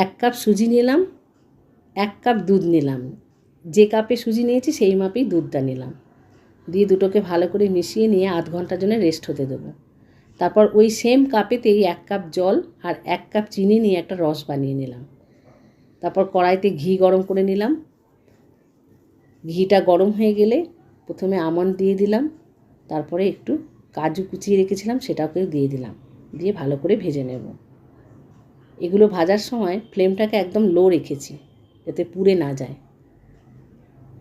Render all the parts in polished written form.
1 cup সুজি নিলাম, 1 cup দুধ নিলাম, যে কাপে সুজি নিয়েছি সেই মাপেই দুধটা নিলাম, দিয়ে দুটোকে ভালো করে মিশিয়ে নিয়ে আধ ঘন্টার জন্য রেস্ট হতে দেবো। তারপর ওই সেম কাপেতেই 1 কাপ জল আর 1 কাপ চিনি নিয়ে একটা রস বানিয়ে নিলাম। তারপর কড়াইতে ঘি গরম করে নিলাম। ঘিটা গরম হয়ে গেলে প্রথমে আমন্ড দিয়ে দিলাম, তারপরে একটু কাজু কুচিয়ে রেখেছিলাম সেটাকেও দিয়ে দিলাম, দিয়ে ভালো করে ভেজে নেব। এগুলো ভাজার সময় ফ্লেমটাকে একদম লো রেখেছি যাতে পুড়ে না যায়।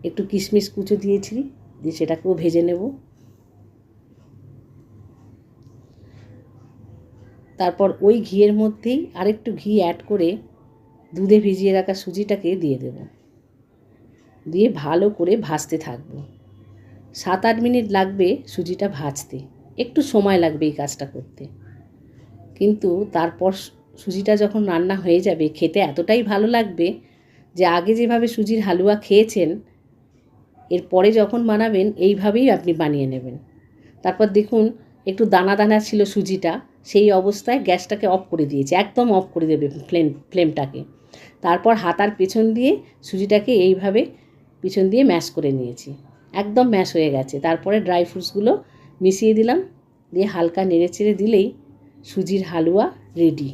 একটু কিশমিশ কুচো দিয়েছি, দিয়ে সেটাকেও ভেজে নেব। তারপর ওই ঘিয়ের মধ্যেই আরেকটু ঘি অ্যাড করে দুধে ভিজিয়ে রাখা সুজিটাকে দিয়ে দেব, দিয়ে ভালো করে ভাজতে থাকবো। 7-8 মিনিট লাগবে সুজিটা ভাজতে, একটু সময় লাগবে এই কাজটা করতে। কিন্তু তারপর সুজিটা যখন রান্না হয়ে যাবে খেতে এতটাই ভালো লাগবে যে আগে যেভাবে সুজির হালুয়া খেয়েছেন এরপরে যখন বানাবেন এইভাবেই আপনি বানিয়ে নেবেন। তারপর দেখুন একটু দানা দানা ছিল সুজিটা, সেই অবস্থায় গ্যাসটাকে অফ করে দিয়েছি, একদম অফ করে দেবে ফ্লেমটাকে। তারপর হাতার পেছন দিয়ে সুজিটাকে এইভাবে পিছন দিয়ে ম্যাশ করে নিয়েছি, একদম ম্যাশ হয়ে গেছে। তারপরে ড্রাই ফ্রুটসগুলো মিশিয়ে দিলাম, দিয়ে হালকা নেড়ে চেড়ে দিলেই সুজির হালুয়া রেডি।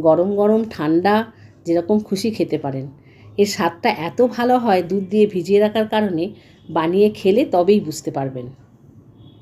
গরম গরম ঠান্ডা যেরকম খুশি খেতে পারেন। এর স্বাদটা এত ভালো হয় দুধ দিয়ে ভিজিয়ে রাখার কারণে, বানিয়ে খেলে তবেই বুঝতে পারবেন।